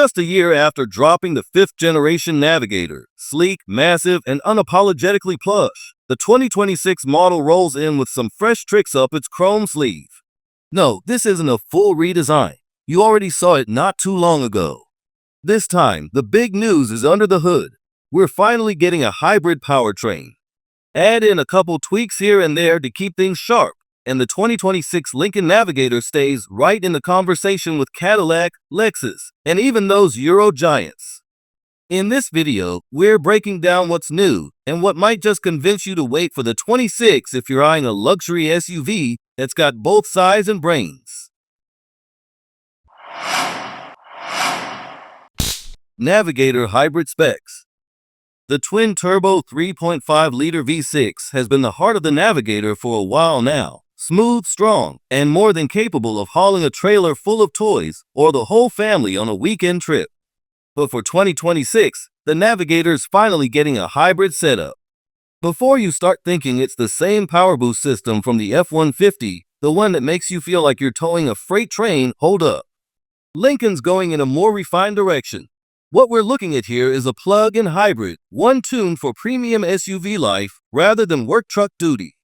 Just a year after dropping the 5th generation Navigator, sleek, massive, and unapologetically plush, the 2026 model rolls in with some fresh tricks up its chrome sleeve. No, this isn't a full redesign. You already saw it not too long ago. This time, the big news is under the hood. We're finally getting a hybrid powertrain. Add in a couple tweaks here and there to keep things sharp, and the 2026 Lincoln Navigator stays right in the conversation with Cadillac, Lexus, and even those Euro giants. In this video, we're breaking down what's new and what might just convince you to wait for the 26 if you're eyeing a luxury SUV that's got both size and brains. Navigator hybrid specs. The twin-turbo 3.5-liter V6 has been the heart of the Navigator for a while now. Smooth, strong, and more than capable of hauling a trailer full of toys or the whole family on a weekend trip. But for 2026, the Navigator is finally getting a hybrid setup. Before you start thinking it's the same power boost system from the F-150, the one that makes you feel like you're towing a freight train, hold up. Lincoln's going in a more refined direction. What we're looking at here is a plug-in hybrid, one tuned for premium SUV life rather than work truck duty.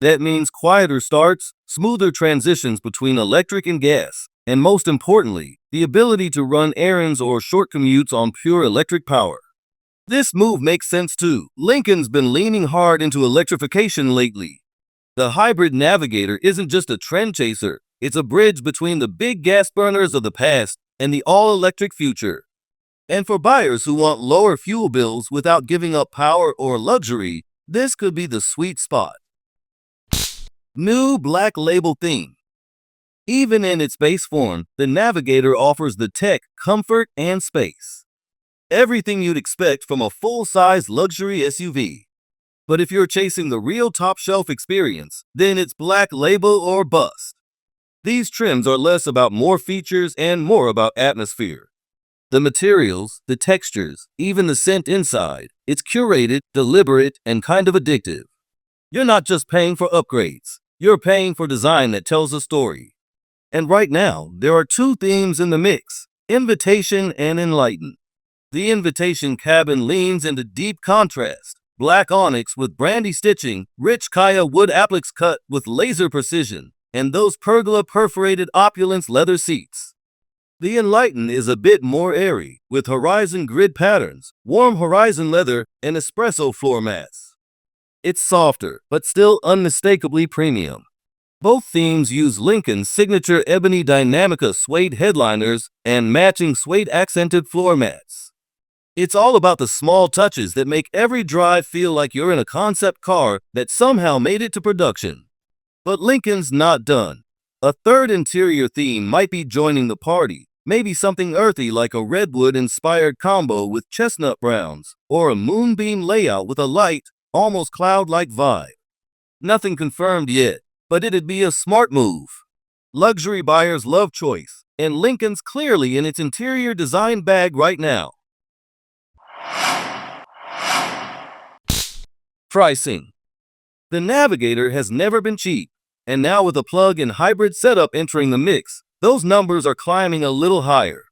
That means quieter starts, smoother transitions between electric and gas, and most importantly, the ability to run errands or short commutes on pure electric power. This move makes sense too. Lincoln's been leaning hard into electrification lately. The hybrid Navigator isn't just a trend chaser, it's a bridge between the big gas burners of the past and the all-electric future. And for buyers who want lower fuel bills without giving up power or luxury, this could be the sweet spot. New Black Label theme. Even in its base form, the Navigator offers the tech, comfort, and space. Everything you'd expect from a full-size luxury SUV. But if you're chasing the real top-shelf experience, then it's Black Label or bust. These trims are less about more features and more about atmosphere. The materials, the textures, even the scent inside, it's curated, deliberate, and kind of addictive. You're not just paying for upgrades, you're paying for design that tells a story. And right now, there are two themes in the mix, Invitation and Enlighten. The Invitation cabin leans into deep contrast, black onyx with brandy stitching, rich Kaya wood appliques cut with laser precision, and those pergola perforated opulence leather seats. The Enlighten is a bit more airy, with horizon grid patterns, warm horizon leather, and espresso floor mats. It's softer, but still unmistakably premium. Both themes use Lincoln's signature ebony Dynamica suede headliners and matching suede accented floor mats. It's all about the small touches that make every drive feel like you're in a concept car that somehow made it to production. But Lincoln's not done. A third interior theme might be joining the party. Maybe something earthy like a redwood-inspired combo with chestnut browns, or a moonbeam layout with a light, almost cloud-like vibe. Nothing confirmed yet, but it'd be a smart move. Luxury buyers love choice, and Lincoln's clearly in its interior design bag right now. Pricing. The Navigator has never been cheap, and now with a plug-in hybrid setup entering the mix, those numbers are climbing a little higher.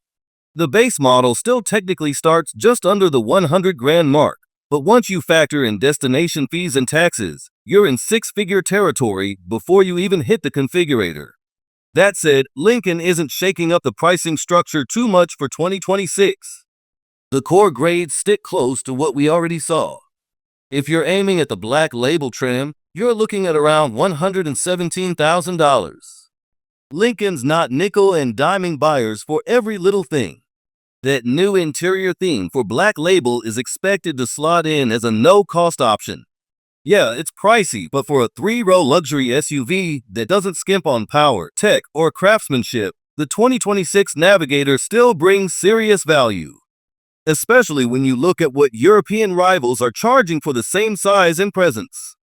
The base model still technically starts just under the 100 grand mark, but once you factor in destination fees and taxes, you're in six-figure territory before you even hit the configurator. That said, Lincoln isn't shaking up the pricing structure too much for 2026. The core grades stick close to what we already saw. If you're aiming at the Black Label trim, you're looking at around $117,000. Lincoln's not nickel and diming buyers for every little thing. That new interior theme for Black Label is expected to slot in as a no-cost option. Yeah, it's pricey, but for a 3-row luxury SUV that doesn't skimp on power, tech, or craftsmanship, the 2026 Navigator still brings serious value. Especially when you look at what European rivals are charging for the same size and presence.